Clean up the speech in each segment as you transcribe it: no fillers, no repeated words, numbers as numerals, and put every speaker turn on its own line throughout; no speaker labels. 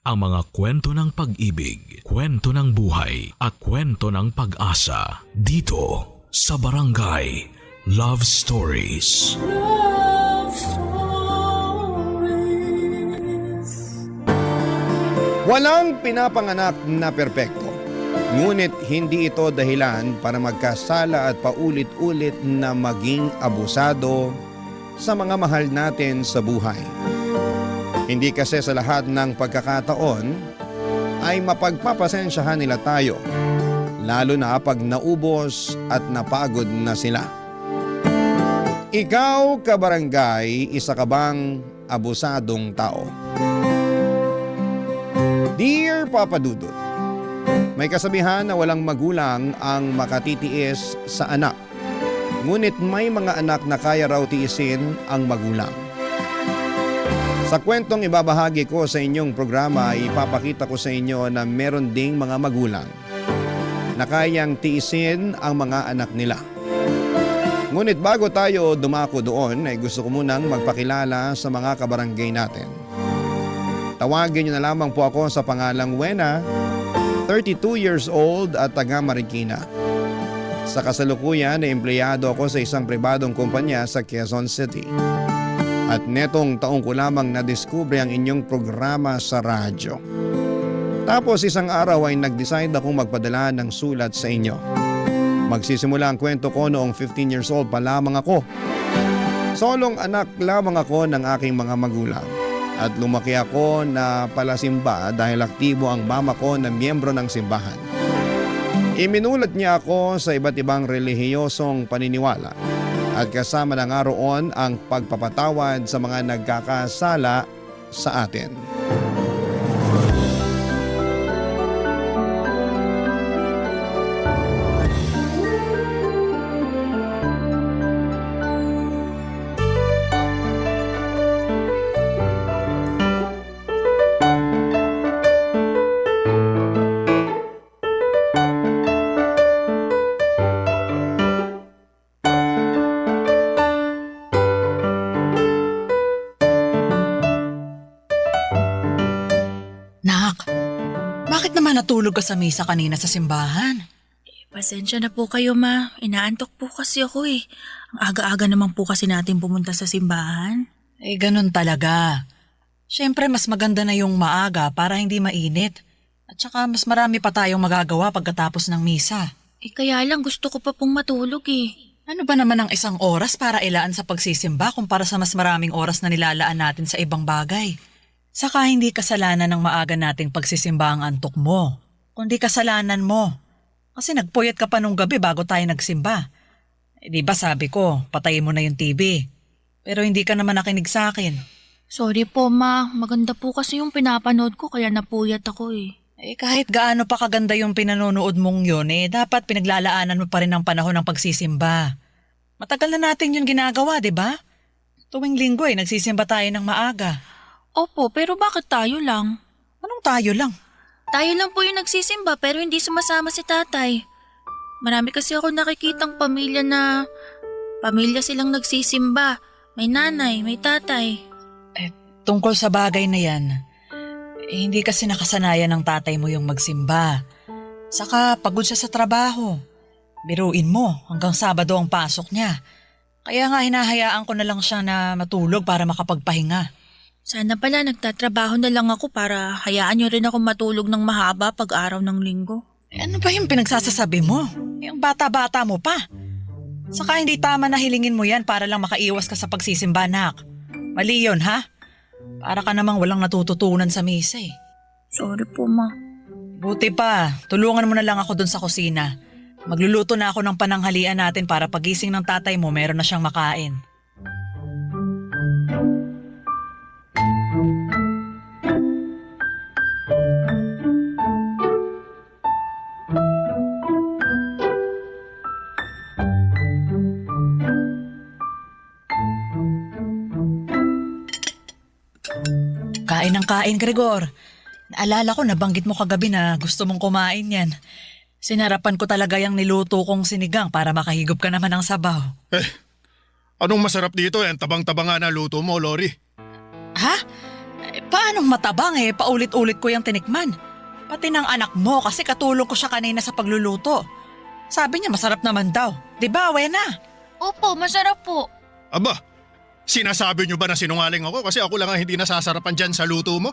ang mga kwento ng pag-ibig, kwento ng buhay at kwento ng pag-asa dito sa Barangay Love Stories.
Love Stories.
Walang pinapanganak na perpekto. Ngunit hindi ito dahilan para magkasala at paulit-ulit na maging abusado sa mga mahal natin sa buhay. Hindi kasi sa lahat ng pagkakataon ay mapagpapasensyahan nila tayo, lalo na pag naubos at napagod na sila. Ikaw, kabarangay, isa ka bang abusadong tao? Dear Papa Dudut, may kasabihan na walang magulang ang makatitiis sa anak. Ngunit may mga anak na kaya raw tiisin ang magulang. Sa kwentong ibabahagi ko sa inyong programa, ipapakita ko sa inyo na meron ding mga magulang na kayang tiisin ang mga anak nila. Ngunit bago tayo dumako doon, ay gusto ko munang magpakilala sa mga kabarangay natin. Tawagin niyo na lamang po ako sa pangalang Wena, 32 years old at taga Marikina. Sa kasalukuyan ay empleyado ako sa isang pribadong kumpanya sa Quezon City. At netong taong ko lamang nadiskubre ang inyong programa sa radyo. Tapos isang araw ay nag-decide akong magpadala ng sulat sa inyo. Magsisimula ang kwento ko noong 15 years old pa lamang ako. Solong anak lamang ako ng aking mga magulang. At lumaki ako na palasimba dahil aktibo ang mama ko na miyembro ng simbahan. Iminulat niya ako sa iba't ibang relihiyosong paniniwala at kasama na nga roon ang pagpapatawad sa mga nagkakasala sa atin.
Bakit naman natulog ka sa misa kanina sa simbahan?
Pasensya na po kayo, ma. Inaantok po kasi ako eh. Ang aga-aga naman po kasi natin pumunta sa simbahan.
Ganun talaga. Siyempre mas maganda na yung maaga para hindi mainit. At saka mas marami pa tayong magagawa pagkatapos ng misa.
Kaya lang gusto ko pa pong matulog eh.
Ano ba naman ang isang oras para ilaan sa pagsisimba kumpara sa mas maraming oras na nilalaan natin sa ibang bagay? Saka hindi kasalanan ng maaga nating pagsisimba ang antok mo, kundi kasalanan mo. Kasi nagpuyat ka pa nung gabi bago tayo nagsimba. Di ba sabi ko, patayin mo na yung TV. Pero hindi ka naman nakinig sa akin.
Sorry po, ma. Maganda po kasi yung pinapanood ko kaya napuyat ako eh.
Kahit gaano pa kaganda yung pinanonood mong yun, dapat pinaglalaanan mo pa rin ang panahon ng pagsisimba. Matagal na natin yung ginagawa, di ba? Tuwing linggo nagsisimba tayo ng maaga.
Opo, pero bakit tayo lang?
Anong tayo lang?
Tayo lang po yung nagsisimba pero hindi sumasama si tatay. Marami kasi ako nakikitang pamilya silang nagsisimba. May nanay, may tatay.
Tungkol sa bagay na yan, hindi kasi nakasanayan ng tatay mo yung magsimba. Saka pagod siya sa trabaho. Biruin mo, hanggang Sabado ang pasok niya. Kaya nga hinahayaan ko na lang siya na matulog para makapagpahinga.
Sana pala nagtatrabaho na lang ako para hayaan niyo rin ako matulog ng mahaba pag araw ng linggo.
Ano ba yung pinagsasasabi mo? Yung bata-bata mo pa. Saka hindi tama na hilingin mo yan para lang makaiwas ka sa pagsisimba, anak. Mali yun, ha? Para ka namang walang natututunan sa misa eh.
Sorry po, ma.
Buti pa, tulungan mo na lang ako dun sa kusina. Magluluto na ako ng pananghalian natin para pagising ng tatay mo meron na siyang makain. Kain ng kain, Gregor. Naalala ko, nabanggit mo kagabi na gusto mong kumain yan. Sinarapan ko talaga yung niluto kong sinigang para makahigop ka naman ng sabaw.
Anong masarap dito? Ang tabang-taba nga na luto mo, Lori.
Ha? Paanong matabang paulit-ulit ko yung tinikman. Pati ng anak mo kasi katulong ko siya kanina sa pagluluto. Sabi niya masarap naman daw. Di ba, Wena?
Opo, masarap po.
Aba, sinasabi niyo ba na sinungaling ako kasi ako lang ang hindi nasasarapan dyan sa luto mo?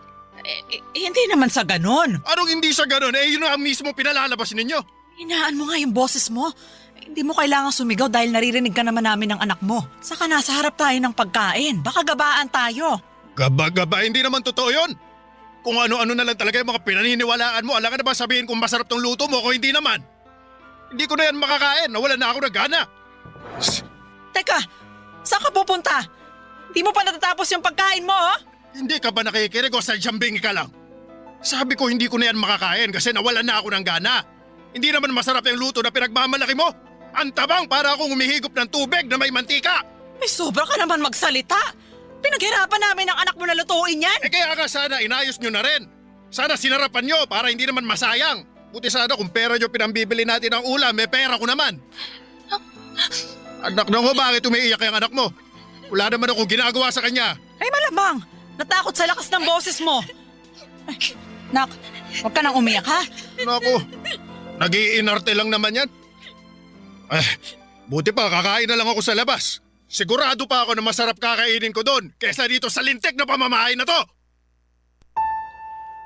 Hindi naman sa ganon.
Anong hindi sa ganun? Yun ang mismo pinalalabas ninyo.
Hinaan mo nga yung boses mo. Hindi mo kailangang sumigaw dahil naririnig ka naman namin ng anak mo. Saka nasa harap tayo ng pagkain. Baka gabaan tayo.
Gaba-gaba, hindi naman totoo yun. Kung ano-ano na lang talaga yung mga pinaniniwalaan mo, alam ka na ba sabihin kung masarap tong luto mo kung hindi naman? Hindi ko na yan makakain, nawala na ako ng gana.
Teka, saan ka pupunta? Hindi mo pa natatapos yung pagkain mo, oh?
Hindi ka ba nakikinig o sadyang bingi ka lang? Sabi ko hindi ko na yan makakain kasi nawalan na ako ng gana. Hindi naman masarap yung luto na pinagmamalaki mo. Ang tabang para akong humihigop ng tubig na may mantika.
May sobra ka naman magsalita. Pinaghirapan namin ang anak mo na lutuin yan.
Kaya nga sana inayos nyo na rin. Sana sinarapan nyo para hindi naman masayang. Buti sana kung pera nyo pinambibili natin ng ulam, may pera ko naman. Anak na ko, bakit umiiyak yung anak mo? Wala naman akong ginagawa sa kanya.
Ay malamang, natakot sa lakas ng boses mo. Ay, nak, huwag ka nang umiyak ha.
Naku, nag-iinarte lang naman yan. Buti pa kakain na lang ako sa labas. Sigurado pa ako na masarap kakainin ko doon kaysa dito sa lintik na pamamahay na to.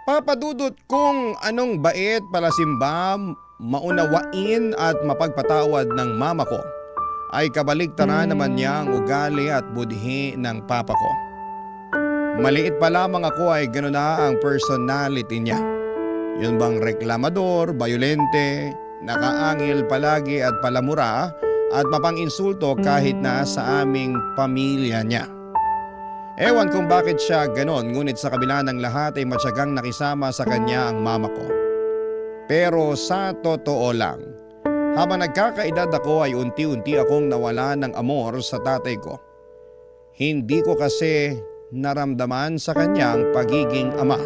Papa Dudut, kung anong bait palasimba, maunawain at mapagpatawad ng mama ko, ay kabaligtaran naman niya ang ugali at budhi ng papa ko. Maliit pa lamang ako ay gano'n na ang personality niya. Yun bang reklamador, bayolente, nakaangil palagi at palamura at mapang-insulto kahit na sa aming pamilya niya. Ewan kung bakit siya ganon, ngunit sa kabila ng lahat ay matyagang nakisama sa kanya ang mama ko. Pero sa totoo lang, habang nagkakaedad ako ay unti-unti akong nawala ng amor sa tatay ko. Hindi ko kasi naramdaman sa kanyang pagiging ama.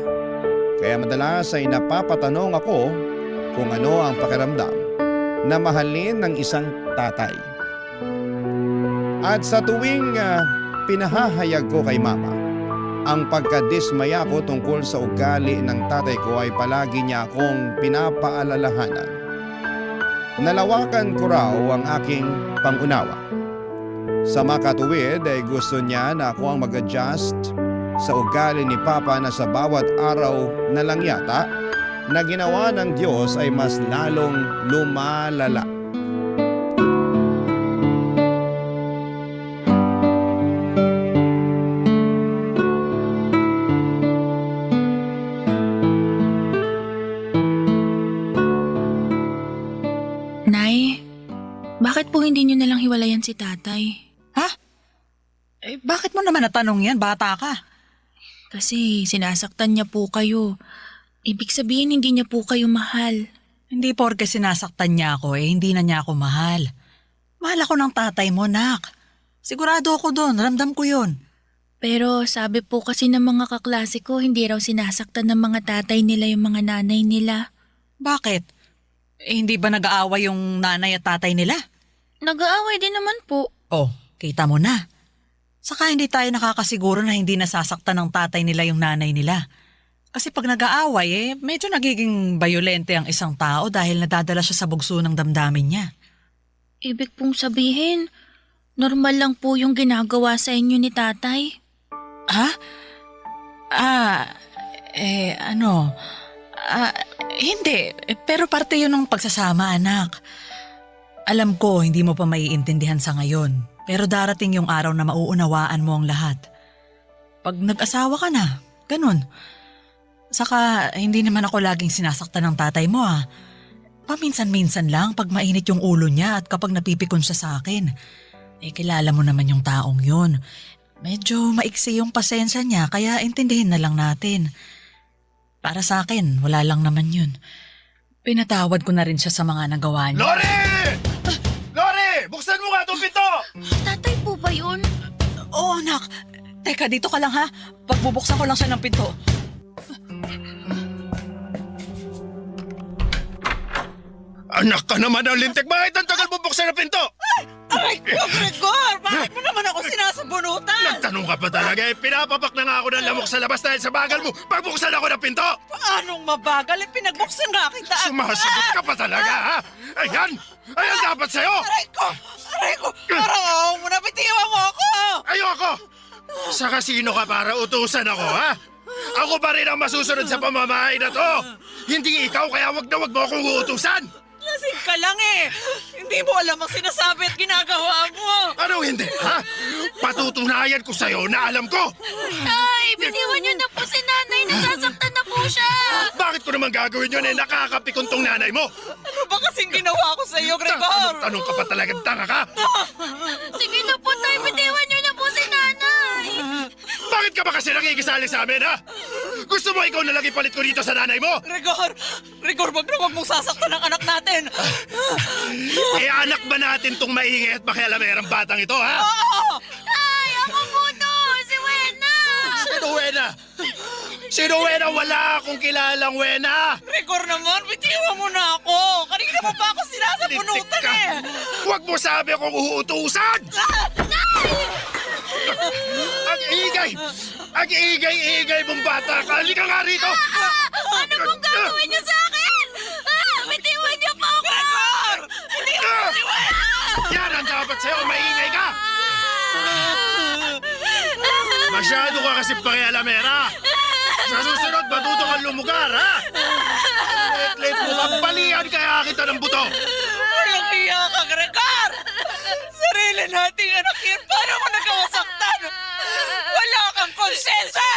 Kaya madalas ay napapatanong ako kung ano ang pakiramdam na mahalin ng isang tatay. At sa tuwing pinahahayag ko kay mama, ang pagkadismaya ko tungkol sa ugali ng tatay ko ay palagi niya akong pinapaalalahanan. Nalawakan ko raw ang aking pangunawa. Sa makatuwid ay gusto niya na ako ang mag-adjust sa ugali ni Papa na sa bawat araw na lang yata na ginawa ng Diyos ay mas lalong lumalala.
Nay, bakit po hindi niyo nalang hiwalayan si tatay?
Ha? Bakit mo naman natanong yan? Bata ka.
Kasi sinasaktan niya po kayo. Ibig sabihin hindi niya po kayo mahal.
Hindi porke sinasaktan niya ako hindi na niya ako mahal. Mahal ako ng tatay mo, nak. Sigurado ako doon, ramdam ko yun.
Pero sabi po kasi ng mga kaklase ko, hindi raw sinasaktan ng mga tatay nila yung mga nanay nila.
Bakit? Hindi ba nag-aaway yung nanay at tatay nila?
Nag-aaway din naman po.
Oh, kita mo na. Saka hindi tayo nakakasiguro na hindi nasasaktan ng tatay nila yung nanay nila. Kasi pag nag-aaway medyo nagiging bayolente ang isang tao dahil nadadala siya sa bugso ng damdamin niya.
Ibig pong sabihin, normal lang po yung ginagawa sa inyo ni tatay.
Ha? Hindi. Pero parte yun ng pagsasama, anak. Alam ko, hindi mo pa maiintindihan sa ngayon. Pero darating yung araw na mauunawaan mo ang lahat. Pag nag-asawa ka na, ganun. Saka, hindi naman ako laging sinasaktan ng tatay mo Paminsan-minsan lang pag mainit yung ulo niya at kapag napipikon siya sa akin. Kilala mo naman yung taong yun. Medyo maiksi yung pasensya niya kaya intindihin na lang natin. Para sa akin, wala lang naman yun. Pinatawad ko na rin siya sa mga nagawa niya.
Lori! Lori! Buksan mo nga itong pinto!
Tatay po ba yun?
Oo, anak. Teka, dito ka lang ha. Pagbubuksan ko lang siya ng pinto.
Anak ka naman ng lintik! Bakit ang tagal bubuksan ng pinto?
Aray ko, Gregor! Bakit mo naman ako sinasabunutan?
Nagtanong ka pa talaga eh. Pinapapak na nga ako ng lamok sa labas dahil sa bagal mo. Pagbuksan ako ng pinto.
Paanong mabagal? Pinagbuksan nga kita.
Sumasagot ka pa talaga, ha? Ayan! Ayan dapat sa'yo!
Aray ko! Aray ko! Parang ako mo na, bitiwan mo ako!
Ayoko! Sa kasino ka para utusan ako, ha? Ako pa rin ang masusunod sa pamamahay na to! Hindi ikaw, kaya wag na wag mo akong uutusan!
Lasing ka lang eh! Hindi mo alam ang sinasabi at ginagawa mo!
Ano hindi, ha? Patutunayan ko sa'yo na alam ko!
Tay, biniwan niyo na po si nanay. Nasasaktan na po siya.
Bakit ko naman gagawin yun eh? Nakakapikon tong nanay mo!
Ano ba kasing ginawa ko sa iyo, Gregor?
Tanong ka pa talagang tanga ka?
Sige na po, tay. Biniwan niyo na po si nanay.
Bakit ka ba kasi nakikisali sa amin, ha? Gusto mo ikaw na lang ipalit ko dito sa nanay mo?
Gregor, wag na wag mong sasaktan ang anak natin!
Eh, anak ba natin tong maingay at makialamerang batang ito, ha?
Oo!
Ay, ako po to. Si Wena.
Sino Wena? Sino Wena? Wala akong kilalang Wena!
Gregor naman, bitiwan mo na ako! Kanina mo pa ako sinasabunutan
Lintik ka.
eh!
Huwag mo sabi akong uutusan! Ang ingay! Ang ingay mong bata ka! Halika nga rito!
Ano pong gagawin niyo sa akin? Bitiwan niyo po ako.
Gregor!
Ah! Yan ang dapat sa'yo! Maingay ka! Masyado ka kasi pakialamera! Sa susunod, matuto kang lumugar, ha? Let mo kapalian kaya kita ng buto!
Walang hiya ka, Gregor! Sarili nating anak yan, paano mo nagkawasaktan? Wala kang konsensya!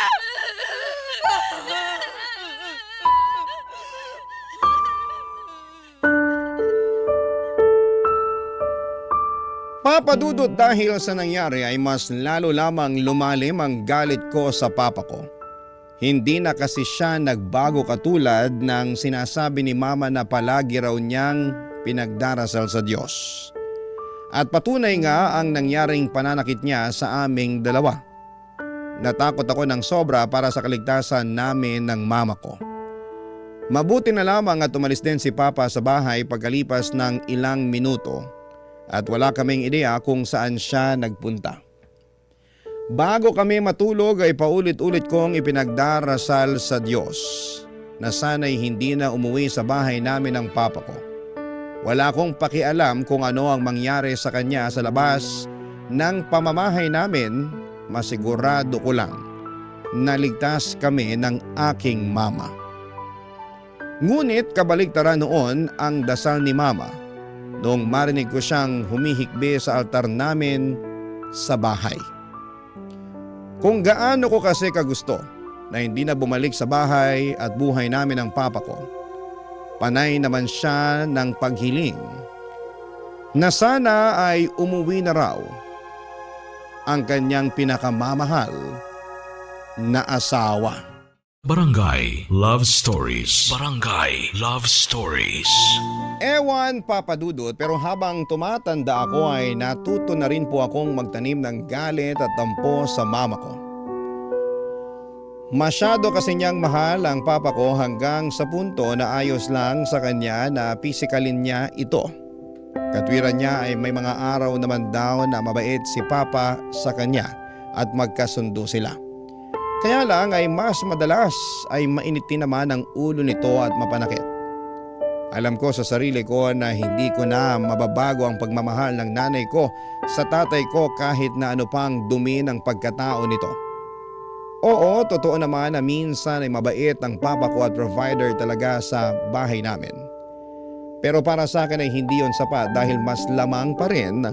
Papa Dudut, dahil sa nangyari ay mas lalo lamang lumalim ang galit ko sa papa ko. Hindi na kasi siya nagbago katulad ng sinasabi ni mama na palagi raw niyang pinagdarasal sa Diyos. At patunay nga ang nangyaring pananakit niya sa aming dalawa. Natakot ako ng sobra para sa kaligtasan namin ng mama ko. Mabuti na lamang at umalis din si Papa sa bahay pagkalipas ng ilang minuto at wala kaming ideya kung saan siya nagpunta. Bago kami matulog ay paulit-ulit kong ipinagdarasal sa Diyos na sana'y hindi na umuwi sa bahay namin ng papa ko. Wala akong pakialam kung ano ang mangyari sa kanya sa labas ng pamamahay namin, masigurado ko lang na ligtas kami ng aking mama. Ngunit kabaligtaran noon ang dasal ni mama noong marinig ko siyang humihikbi sa altar namin sa bahay. Kung gaano ko kasi kagusto na hindi na bumalik sa bahay at buhay namin ng papa ko, panay naman siya ng paghiling na sana ay umuwi na raw ang kanyang pinakamamahal na asawa.
Barangay Love Stories. Barangay Love Stories.
Ewan, Papa Dudut, pero habang tumatanda ako ay natuto na rin po akong magtanim ng galit at tampo sa mama ko. Masyado kasi niyang mahal ang papa ko hanggang sa punto na ayos lang sa kanya na pisikalin niya ito. Katwiran niya ay may mga araw naman daw na mabait si papa sa kanya at magkasundo sila. Kaya lang ay mas madalas ay mainitin naman ang ulo nito at mapanakit. Alam ko sa sarili ko na hindi ko na mababago ang pagmamahal ng nanay ko sa tatay ko kahit na ano pang dumi ng pagkatao nito. Oo, totoo naman na minsan ay mabait ang papa ko at provider talaga sa bahay namin. Pero para sa akin ay hindi yon sapat dahil mas lamang pa rin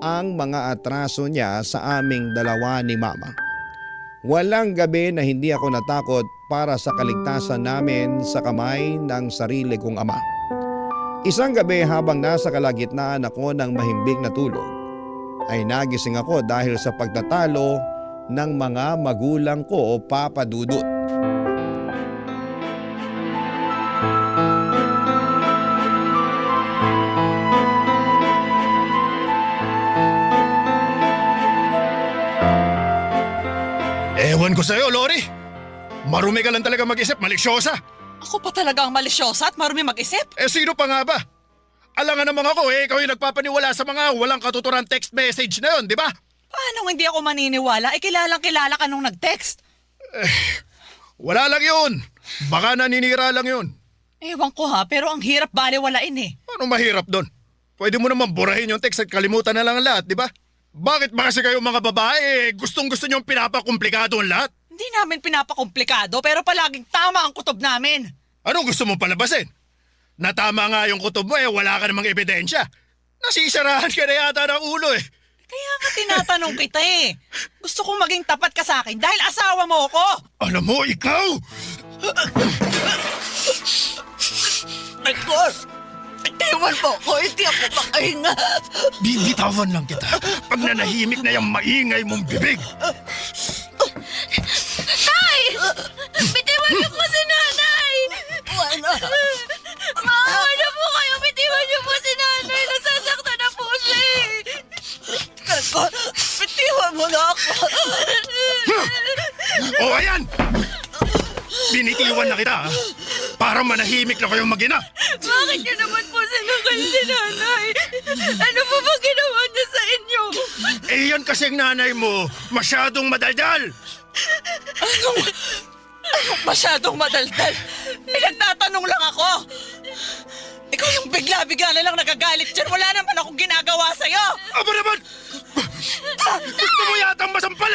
ang mga atraso niya sa aming dalawa ni mama. Walang gabi na hindi ako natakot para sa kaligtasan namin sa kamay ng sarili kong ama. Isang gabi habang nasa kalagitnaan ako ng mahimbing na tulog, ay nagising ako dahil sa pagtatalo ng mga magulang ko o Papa Dudut.
Ewan ko sa'yo, Lori. Marumi ka lang talaga mag-isip, malisyosa.
Ako pa talaga ang malisyosa at marumi mag-isip?
Eh sino pa nga ba? Alangan naman ako ikaw yung nagpapaniwala sa mga walang katuturan text message na yun, di ba?
Paano hindi ako maniniwala? Kilalang kilala ka nung nag-text.
Wala lang yun. Baka naninira lang yun.
Ewan ko ha, pero ang hirap baliwalain eh.
Ano mahirap doon? Pwede mo naman burahin yung text at kalimutan na lang ang lahat, di ba? Bakit ba kasi kayo mga babae gustong-gusto niyong pinapakomplikado ang lahat?
Hindi namin pinapakomplikado pero palaging tama ang kutob namin.
Anong gusto mong palabasin? Na tama nga yung kutob mo wala ka namang ebidensya. Nasisarahan ka na yata ng ulo
Kaya nga tinatanong kita eh. Gusto kong maging tapat ka sa akin dahil asawa mo ako.
Alam mo, ikaw!
Edgar, itiwan mo ako, hindi ako makahinga.
Bibitawan lang kita pag nanahimik na yung maingay mong bibig.
Tay! Bitiwan niyo po si nanay!
Wala.
Maawa na po kayo! Bitiwan niyo po si nanay! Nasasaktan na po siya
Edgar, bitiwan mo na ako.
O ayan! Binitiwan na kita para manahimik na kayong mag-ina.
Bakit niyo naman po sinakal si nanay? Ano po ba ginawa niya sa inyo?
Yan kasi ang nanay mo, masyadong madaldal.
Anong masyadong madaldal? Nagtatanong lang ako. Ikaw yung bigla-bigla na lang nagagalit dyan. Wala naman akong ginagawa sa'yo.
Aba naman! Gusto mo yatang masampal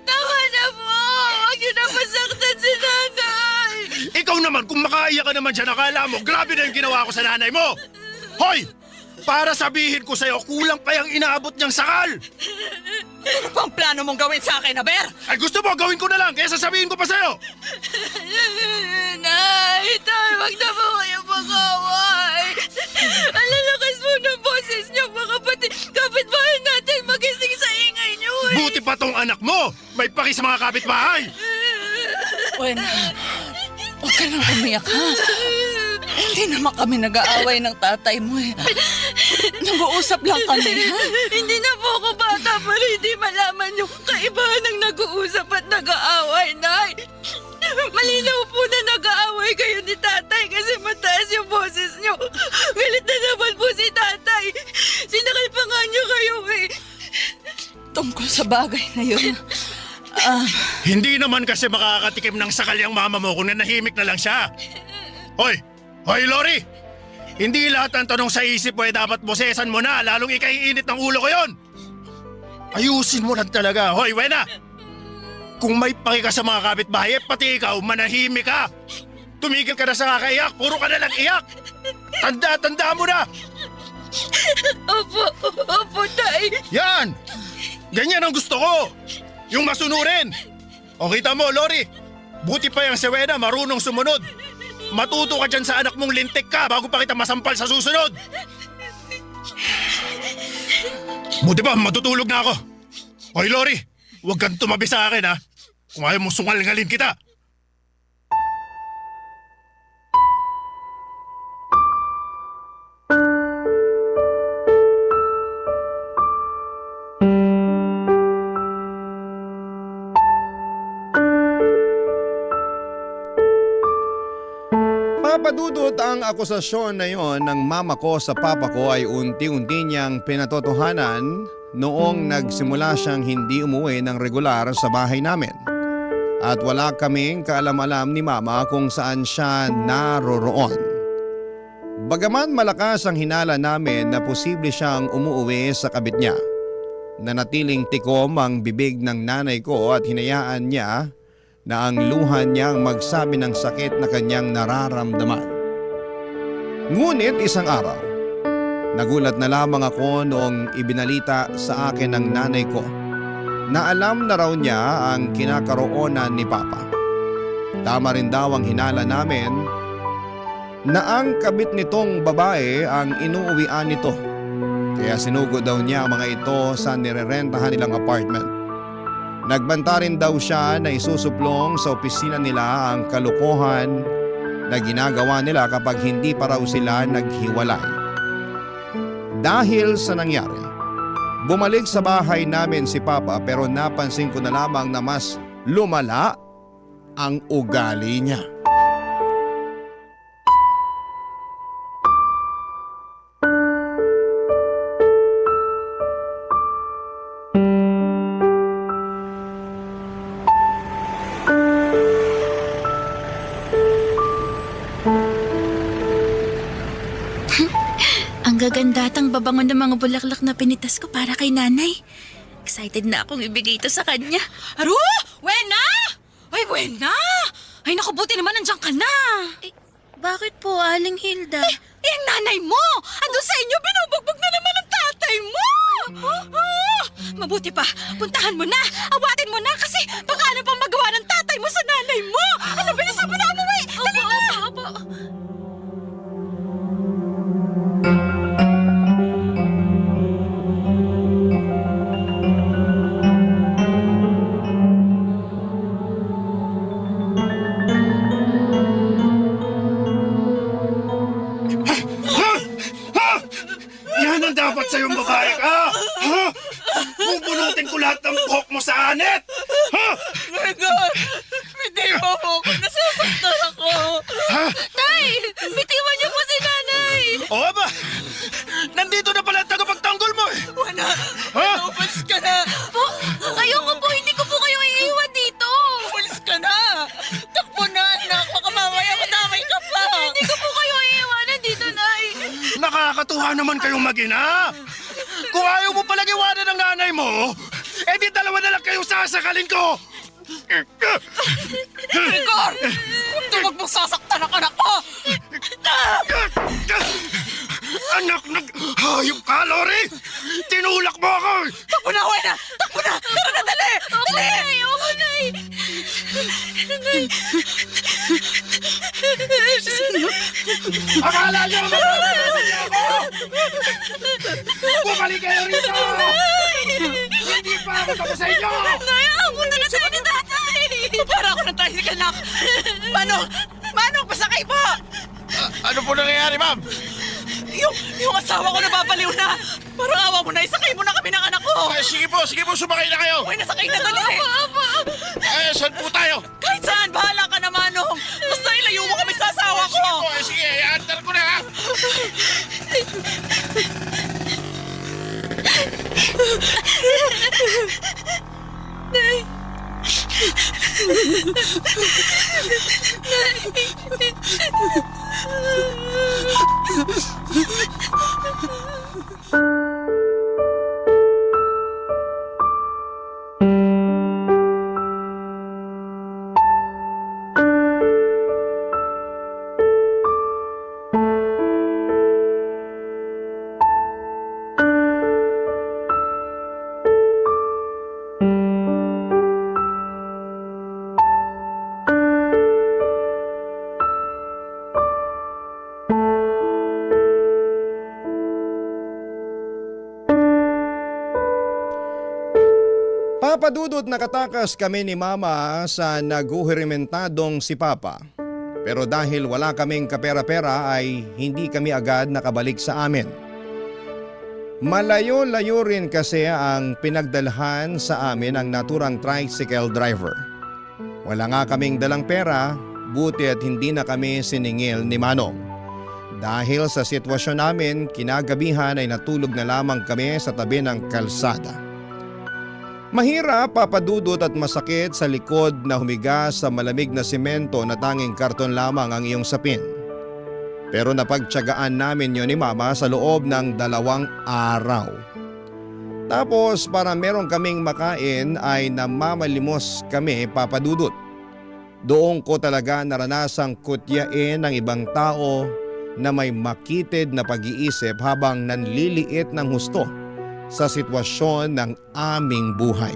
Tama na po! Huwag niyo na masaktan si nanay!
Ikaw naman, kung makaiyak ka naman dyan, akala mo, grabe na yung ginawa ko sa nanay mo. Hoy! Para sabihin ko sa'yo, kulang pa yung inaabot niyang sakal.
Ano pang plano mong gawin sa akin, Aber?
Ay gusto mo, gawin ko na lang, kaya sasabihin ko pa sa'yo.
Nay! Tay! Huwag na po kayo mag-away! Ang lalakas po ng boses niyo, mga kapitbahay natin magising sa ingay niyo
Buti pa tong anak mo, may paki sa mga kapitbahay.
Bueno, huwag ka nang umiyak, ha? Hindi naman kami nag-aaway ng tatay mo eh. Nag-uusap lang kami, ha?
Hindi na po ako bata para hindi malaman yung kaibahan ng nag-uusap at nag-aaway, Nay. Malinaw po na nag-aaway kayo ni tatay kasi mataas yung boses niyo. Galit na naman po si tatay. Sinakal pa nga niyo kayo eh.
Tungkol sa bagay na yun.
Hindi naman kasi makakatikim ng sakal yung mama mo kung nanahimik na lang siya. Hoy! Hoy, Lori! Hindi lahat ng tanong sa isip mo dapat bosesan mo na, lalong ikaiinit ng ulo ko yon. Ayusin mo lang talaga. Hoy, Wena! Kung may paki ka sa mga kapitbahay, pati ikaw, manahimik ka. Tumigil ka na sa kakaiyak, puro ka na lang iyak. Tanda mo na!
Opo, Tay.
Yan! Ganyan ang gusto ko! Yung masunurin! O kita mo, Lori, buti pa yung si Wena marunong sumunod. Matuto ka dyan sa anak mong lintik ka bago pa kita masampal sa susunod. Buti pa, matutulog na ako. Hoy, Lori, huwag kang tumabi sa akin ha. Kung ayaw mong sungal-ngalin kita.
Papadudot ang akusasyon na yon ng mama ko sa papa ko ay unti-unti niyang pinatotohanan noong nagsimula siyang hindi umuwi ng regular sa bahay namin. At wala kaming kaalam-alam ni mama kung saan siya naroroon. Bagaman malakas ang hinala namin na posible siyang umuwi sa kabit niya, nanatiling tikom ang bibig ng nanay ko at hinayaan niya na ang luha niyang magsabi ng sakit na kanyang nararamdaman. Ngunit isang araw, nagulat na lamang ako noong ibinalita sa akin ng nanay ko na alam na raw niya ang kinakaroonan ni Papa. Tama rin daw ang hinala namin na ang kabit nitong babae ang inuuwian nito. Kaya sinugod daw niya ang mga ito sa nirerentahan nilang apartment. Nagbanta rin daw siya na isusuplong sa opisina nila ang kalokohan na ginagawa nila kapag hindi pa raw sila naghiwalay. Dahil sa nangyari, bumalik sa bahay namin si Papa pero napansin ko na lamang na mas lumala ang ugali niya.
gaganda at ang babango ng mga bulaklak na pinitas ko para kay nanay. Excited na akong ibigay ito sa kanya.
Aru! Wena! Ay, Wena! Ay, naku, buti naman nandiyan ka na.
Eh, bakit po, Aling Hilda?
Ang nanay mo! Andun sa inyo, binubugbog na naman ang tatay mo! Ah, mabuti pa, puntahan mo na, awatin mo na kasi baka ano pang magawa ng tatay mo sa nanay mo! Ano, bilisan mo na umuwi! Dali na!
Opo.
Yan ang dapat sa'yong babae ka! Ha? Bubunutin ko lahat ng buhok mo sa anit! Ha?
Hindi mo po ako, nasasaktan ako! Tay! Bitiwan niyo po si nanay!
Oo ba? Nandito na pala ang tagapagtanggol mo eh!
Wala!
Ha?
Umalis ka na!
Po, ayoko po, hindi ko po kayo iiwan dito.
Umalis ka na! Takbo na, anak! Baka mamaya madamay ka pa!
Hindi ko po kayo iiwanan dito, Nay.
Nakakatuwa naman kayong mag-ina! Kung ayaw mo palang iwanan ng nanay mo, eh di dalawa na lang kayong sasakalin ko!
Igor! Huwag mong sasaktan ang anak ko!
Anak ng hayop ka, Lori! Tinulak mo ako!
Takbo na, Wena! Takbo na! Tara na, dali!
Opo, Nay. Opo, Nay.
Akala niyo magpapalasan niyo ako! Bumalik kayo rito! Hindi pa ako tapos sa inyo!
Nay, ako na tayo ni tatay.
Para ako ng tricycle, nak! Manong! Manong, pasakay po!
Ano po nangyayari, ma'am?
Yung asawa ko nababaliw na! Parang awa mo na, isakay mo na kami ng anak ko!
Sige po, sumakay na kayo!
Uy, nasakay na dali!
Saan po tayo?
Kahit saan, bahala ka na, Manong! Basta ilayo mo kami sa asawa ko!
Sige, antar ko na ha!
Papadudot nakatakas kami ni Mama sa naguhirimentadong si Papa. Pero dahil wala kaming kapera-pera ay hindi kami agad nakabalik sa amin. Malayo-layo rin kasi ang pinagdalhan sa amin ang naturang tricycle driver. Wala nga kaming dalang pera, buti at hindi na kami siningil ni Manong. Dahil sa sitwasyon namin, kinagabihan ay natulog na lamang kami sa tabi ng kalsada. Mahirap, papadudot at masakit sa likod na humiga sa malamig na simento na tanging karton lamang ang iyong sapin. Pero napagtiyagaan namin yon ni Mama sa loob ng 2 araw. Tapos para meron kaming makain ay namamalimos kami, papadudot. Doon ko talaga naranasang kutyain ng ibang tao na may makitid na pag-iisip habang nanliliit ng husto sa sitwasyon ng aming buhay.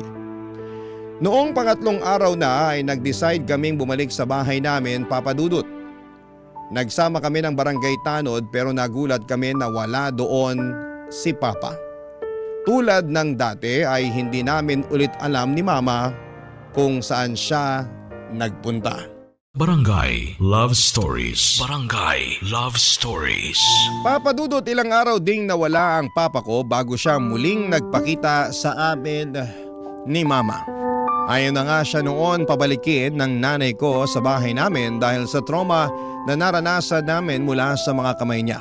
Noong 3 araw na ay nag-decide kaming bumalik sa bahay namin, papadudot. Nagsama kami ng barangay tanod pero nagulat kami na wala doon si Papa. Tulad ng dati ay hindi namin ulit alam ni Mama kung saan siya nagpunta.
Barangay Love Stories. Barangay Love Stories.
Papadudot, ilang araw ding nawala ang papa ko bago siya muling nagpakita sa amin ni Mama. Ayaw na nga siya noon pabalikin ng nanay ko sa bahay namin dahil sa trauma na naranasan namin mula sa mga kamay niya.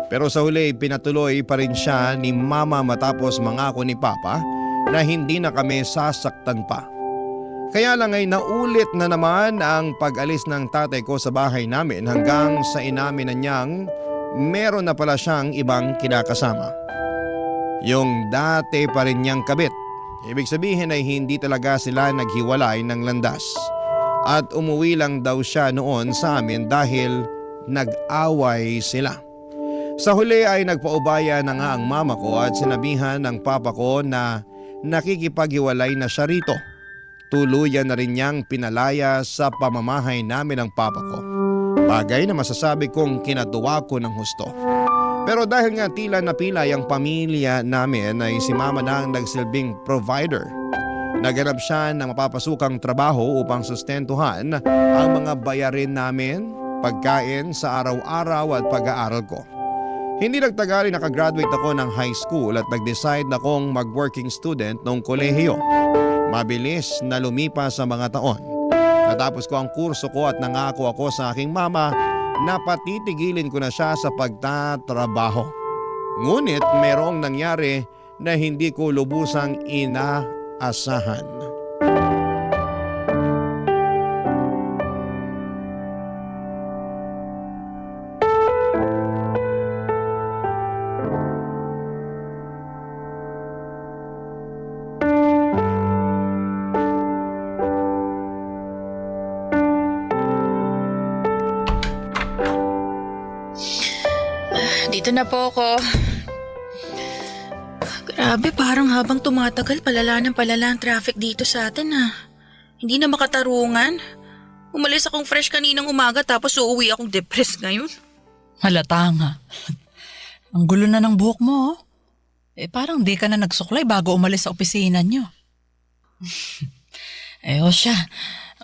Pero sa huli pinatuloy pa rin siya ni Mama matapos mangako ni Papa na hindi na kami sasaktan pa. Kaya lang ay naulit na naman ang pag-alis ng tatay ko sa bahay namin hanggang sa inamin na niyang meron na pala siyang ibang kinakasama. Yung dati pa rin niyang kabit. Ibig sabihin ay hindi talaga sila naghiwalay ng landas. At umuwi lang daw siya noon sa amin dahil nag-away sila. Sa huli ay nagpaubaya na nga ang mama ko at sinabihan ng papa ko na nakikipaghiwalay na siya rito. Tuluyan na rin niyang pinalaya sa pamamahay namin ng papa ko. Bagay na masasabi kong kinatuwa ko ng husto. Pero dahil nga tila napilay ang pamilya namin ay si mama na ang nagsilbing provider. Naghanap siya ng mapapasukang trabaho upang sustentuhan ang mga bayarin namin, pagkain sa araw-araw at pag-aaral ko. Hindi nagtagal ay nakagraduate ako ng high school at nag-decide na akong mag-working student noong kolehiyo. Mabilis na lumipas sa mga taon. Natapos ko ang kurso ko at nangako ako sa aking mama na patitigilin ko na siya sa pagtatrabaho. Ngunit merong nangyari na hindi ko lubusang inaasahan.
Dito na po ako. Grabe, parang habang tumatagal, palala ng palala ang traffic dito sa atin Hindi na makatarungan. Umalis akong fresh kaninang umaga tapos uuwi akong depressed ngayon.
Halata nga. Ang gulo na ng buhok mo. Parang di ka na nagsuklay bago umalis sa opisina nyo. O siya.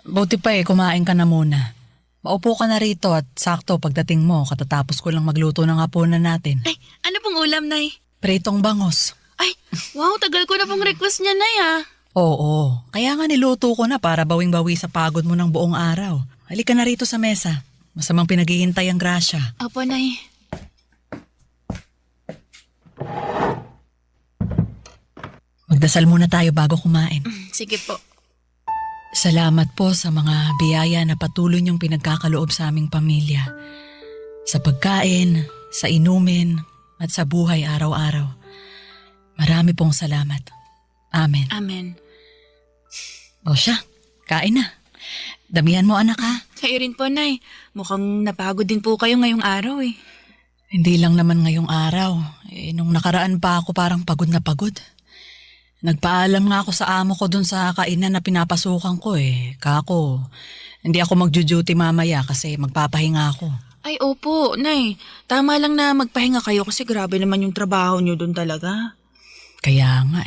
Buti pa kumain ka na muna. Maupo ka na rito at sakto pagdating mo katatapos ko lang magluto ng hapunan natin.
Ay, ano pong ulam, Nay?
Pritong bangos.
Ay, wow, tagal ko na pong request niya, Nay
Oo, kaya nga niluto ko na para bawing-bawi sa pagod mo ng buong araw. Halika na rito sa mesa. Masamang pinaghihintay ang grasya.
Opo, Nay.
Magdasal muna tayo bago kumain.
Sige po.
Salamat po sa mga biyaya na patuloy niyong pinagkakaloob sa aming pamilya. Sa pagkain, sa inumin, at sa buhay araw-araw. Marami pong salamat. Amen.
Amen.
O siya, kain na. Damihan mo anak ha.
Kayo rin po, Nay. Mukhang napagod din po kayo ngayong araw
Hindi lang naman ngayong araw. Nung nakaraan pa ako parang pagod na pagod. Nagpaalam nga ako sa amo ko dun sa kainan na pinapasukan ko Kako, hindi ako magjo-duty mamaya kasi magpapahinga ako.
Ay, opo, Nay. Tama lang na magpahinga kayo kasi grabe naman yung trabaho niyo dun talaga.
Kaya nga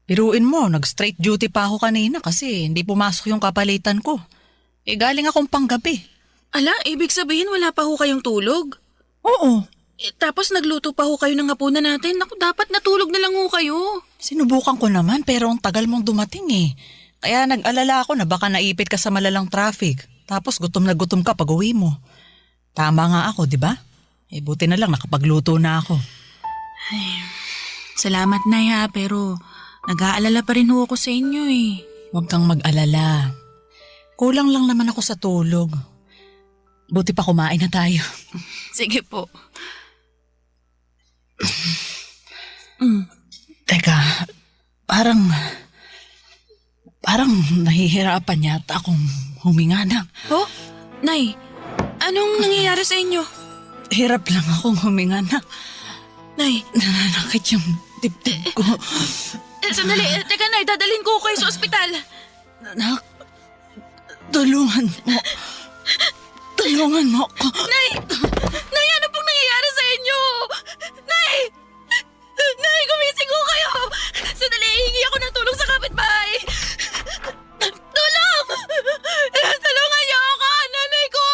Biruin mo, nag-straight duty pa ako kanina kasi hindi pumasok yung kapalitan ko. Galing akong panggabi.
Ala, ibig sabihin wala pa ho kayong tulog?
Oo.
Tapos nagluto pa ho kayo ng hapunan natin. Naku, dapat natulog na lang ho kayo.
Sinubukan ko naman pero ang tagal mong dumating Kaya nag-alala ako na baka naipit ka sa malalang traffic. Tapos gutom na gutom ka pag uwi mo. Tama nga ako, di ba? Buti na lang nakapagluto na ako.
Ay, salamat, Nay pero nag-aalala pa rin ho ako sa inyo
Huwag kang mag-alala. Kulang lang naman ako sa tulog. Buti pa kumain na tayo.
Sige po.
Teka, parang nahihirapan yata akong huminga na.
Oh, Nay, anong nangyayari sa inyo?
Hirap lang akong huminga na.
Nay,
Nananakit yung dibdib ko.
Sandali, teka Nay, dadalhin ko kayo sa ospital.
Anak, tulungan mo. Tulungan mo ako.
Nay, ano pong nangyayari sa inyo? Nay, gumising ko kayo. Sandali, hihingi ako ng tulong sa kapitbahay. Tulong! Tulungan niyo ako, nanay ko!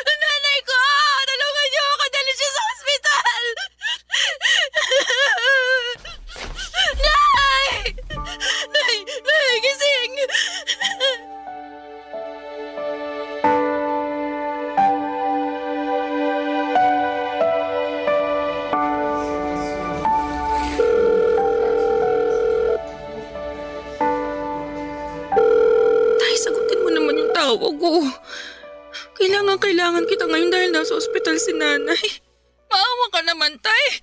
Nanay ko! Tulungan niyo ako, dalhin siya sa ospital! Nay! Nay, gising! kailangan kita ngayon dahil nasa ospital si nanay. Maawa ka naman, Tay.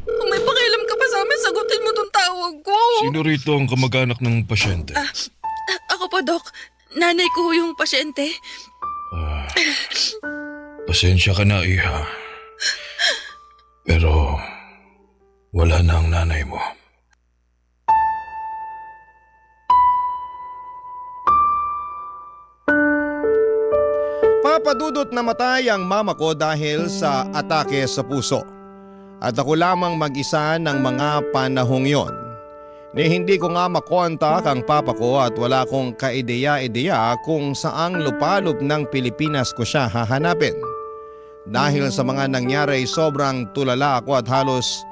Kung may pakialam ka pa sa amin, sagutin mo tong tawag ko.
Sino rito ang kamag-anak ng pasyente?
Ako po, Dok. Nanay ko yung pasyente.
Pasensya ka na, Iha. Pero wala na ang nanay mo.
Papadudot namatay ang mama ko dahil sa atake sa puso. At ako lamang mag-isa ng mga panahong yon. Ni hindi ko nga makontak ang papa ko at wala kong kaideya-ideya kung saang lupalop ng Pilipinas ko siya hahanapin. Dahil sa mga nangyari sobrang tulala ako at halos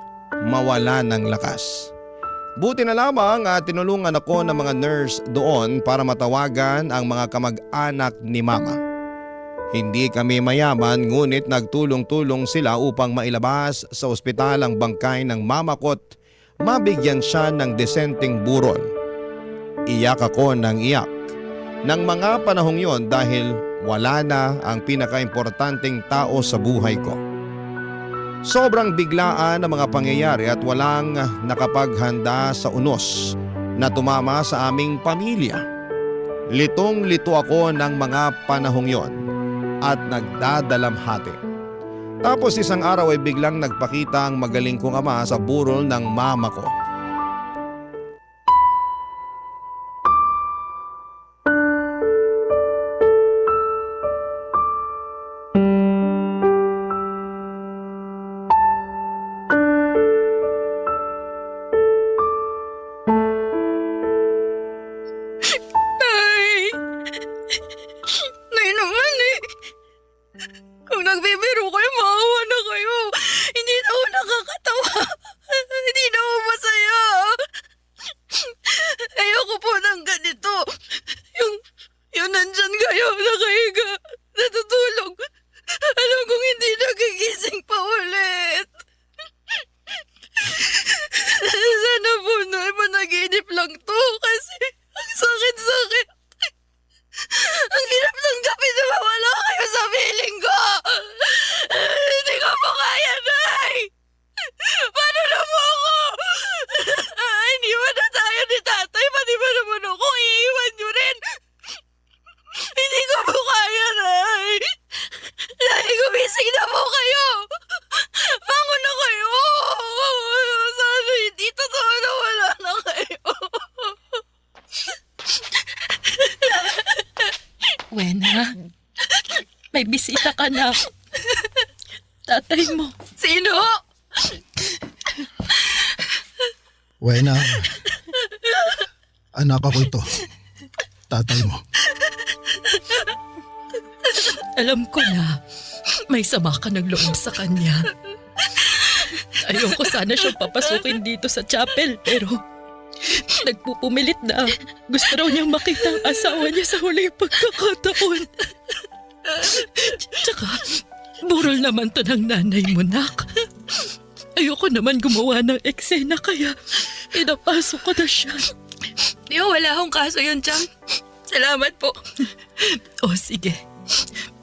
mawala ng lakas. Buti na lamang at tinulungan ako ng mga nurse doon para matawagan ang mga kamag-anak ni mama. Hindi kami mayaman ngunit nagtulong-tulong sila upang mailabas sa ospital ang bangkay ng mama ko't mabigyan siya ng desenteng burol. Iyak ako ng iyak ng mga panahong yon dahil wala na ang pinakaimportanteng tao sa buhay ko. Sobrang biglaan ang mga pangyayari at walang nakapaghanda sa unos na tumama sa aming pamilya. Litong-lito ako ng mga panahong yon at nagdadalamhati. Tapos isang araw ay biglang nagpakita ang magaling kong ama sa burol ng mama ko.
Nay! Nay naman eh! Kung nagbibiro kayo, maawa na kayo. Hindi na ako nakakatawa. Hindi na ako masaya. Ayoko po ng ganito. Yung nandyan kayo, nakahiga, natutulog. Alam kong hindi nagigising pa ulit. Sana po, Nay, managinip lang to kasi ang sakit-sakit. Ang hirap tanggapin na mawala kayo sa feeling ko. Hindi ko po kaya, Nay. Paano na po ako? Iniwan na tayo ni tatay, pati ba naman ako, iiwan niyo rin. Hindi ko po kaya, Nay. Nay, gumising na po kayo. Bangon na kayo. Sana hindi totoo na wala na kayo.
Wena, may bisita ka na. Tatay mo.
Sino?
Wena, anak ako ito. Tatay mo.
Alam ko na may sama ka ng loob sa kanya. Ayoko sana siyang papasukin dito sa chapel pero nagpupumilit na gusto raw niyang makita ang asawa niya sa huling pagkakataon. Tsaka, burol naman to ng nanay mo, nak. Ayoko naman gumawa ng eksena kaya pinapasok ko na siya.
Di ba wala akong kaso yun, Chang? Salamat po.
O sige,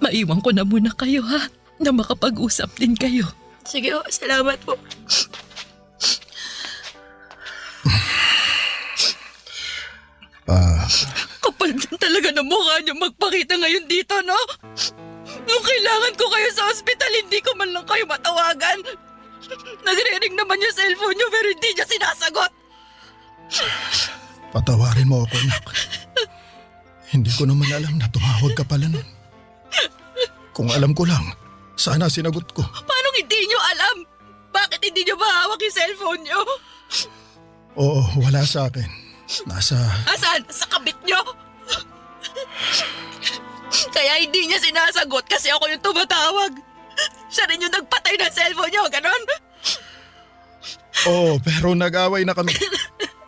maiwan ko na muna kayo ha, na makapag-usap din kayo.
Sige, salamat po. Kapal din talaga ng mukha niyo magpakita ngayon dito, no? Nung kailangan ko kayo sa ospital, hindi ko man lang kayo matawagan. Nagre-ring naman yung cellphone niyo pero hindi niya sinasagot.
Patawarin mo ako, anak. Hindi ko naman alam na tumawag ka pala nun. Kung alam ko lang, sana sinagot ko.
Paano hindi niyo alam? Bakit hindi niyo mahawak yung cellphone niyo?
Oo, wala sa akin.
Asan? Sa kabit niyo? Kaya hindi niya sinasagot kasi ako yung tumatawag. Siya rin yung nagpatay ng cellphone niyo, ganon?
Oo, pero nag-away na kami.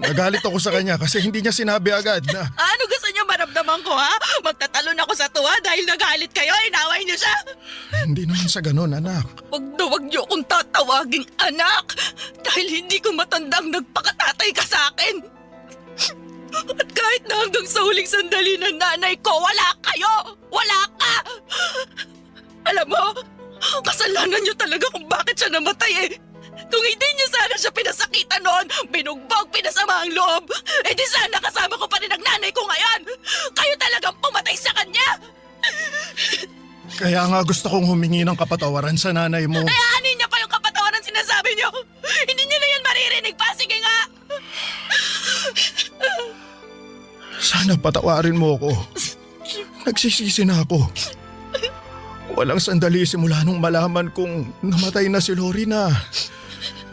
Nagalit ako sa kanya kasi hindi niya sinabi agad na...
Ano gusto niyo maramdaman ko, ha? Magtatalon ako sa tuwa dahil nagalit kayo, inaway niyo siya?
Hindi naman sa ganun, anak.
Wag niyo akong tatawaging anak dahil hindi ko matandang nagpakatatay ka sa akin. At kahit na hanggang sa huling sandali ng nanay ko, wala kayo! Wala ka!
Alam mo, kasalanan niyo talaga kung bakit siya namatay eh. Kung hindi niyo sana siya pinasakitan noon, binugbog, pinasama ang loob, eh di sana kasama ko pa rin ang nanay ko ngayon. Kayo talagang pumatay sa kanya.
Kaya nga gusto kong humingi ng kapatawaran sa nanay mo.
Eh, anin niya pa yung kapatawaran sinasabi niyo? Hindi niyo na yan maririnig pa. Sige nga.
Sana patawarin mo ako. Nagsisisi na ako. Walang sandali simula nung malaman kong namatay na si Lori na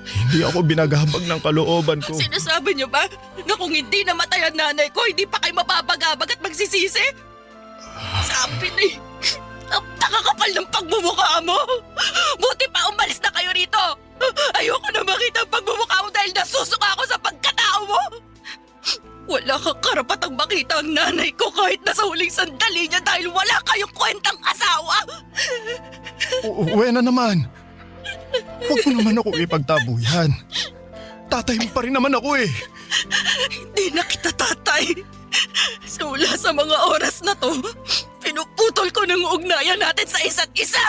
hindi ako binagabag ng kalooban ko.
Sinasabi niyo ba na kung hindi namatay ang nanay ko, hindi pa kayo mapapagabag at magsisisi? Sabi na eh. Ang nakakapal ng pagmumukha mo. Buti pa umalis na kayo rito. Ayoko na makita ang pagmumukha mo dahil nasusuka ako sa pagkatao mo. Wala kang karapatang makita ang nanay ko kahit nasa huling sandali niya dahil wala kayong kwentang asawa.
Uwe na naman. Huwag mo naman ako ipagtabuyan. Tatay mo pa rin naman ako eh.
Hindi na kita tatay. Sula sa mga oras na to, pinuputol ko ng ugnayan natin sa isa't isa.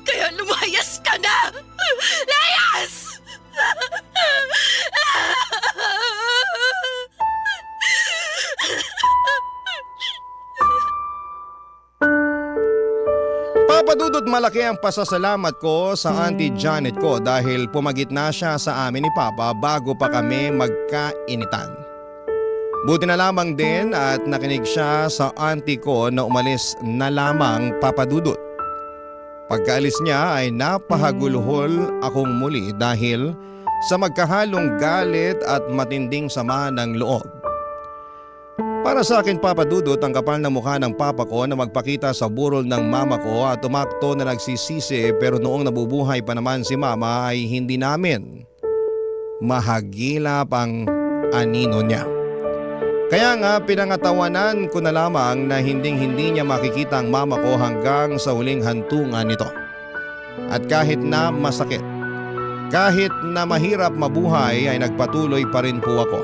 Kaya lumayas ka na. Layas!
Papa Dudut, malaki ang pasasalamat ko sa Auntie Janet ko dahil pumagitna siya sa amin ni Papa bago pa kami magkainitan. Buti na lamang din at nakinig siya sa auntie ko na umalis na lamang, Papa Dudut. Pagkaalis niya ay napahaguluhol akong muli dahil sa magkahalong galit at matinding sama ng loob. Para sa akin, Papa Dudut, ang kapal na mukha ng papa ko na magpakita sa burol ng mama ko at tumakto na nagsisisi pero noong nabubuhay pa naman si mama ay hindi namin mahagilap ang anino niya. Kaya nga pinangatawanan ko na lamang na hinding-hindi niya makikita ang mama ko hanggang sa huling hantungan nito. At kahit na masakit, kahit na mahirap mabuhay ay nagpatuloy pa rin po ako.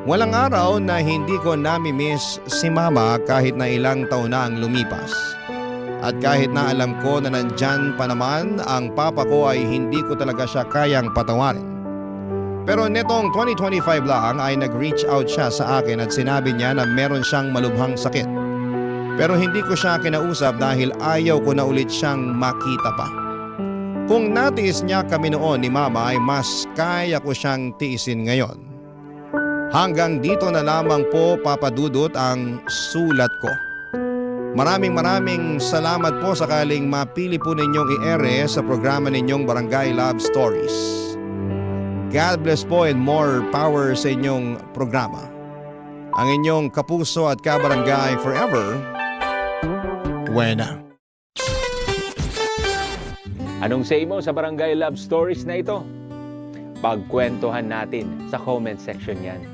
Walang araw na hindi ko nami-miss si mama kahit na ilang taon na ang lumipas. At kahit na alam ko na nandyan pa naman ang papa ko ay hindi ko talaga siya kayang patawarin. Pero netong 2025 lang ay nag-reach out siya sa akin at sinabi niya na meron siyang malubhang sakit. Pero hindi ko siya kinausap dahil ayaw ko na ulit siyang makita pa. Kung natiis niya kami noon ni mama ay mas kaya ko siyang tiisin ngayon. Hanggang dito na lamang po, Papa Dudut, ang sulat ko. Maraming salamat po sakaling mapili po ninyong i-ere sa programa ninyong Barangay Love Stories. God bless po and more power sa inyong programa. Ang inyong kapuso at kabarangay forever, Wena.
Anong say mo sa Barangay Love Stories na ito? Pagkwentuhan natin sa comment section yan.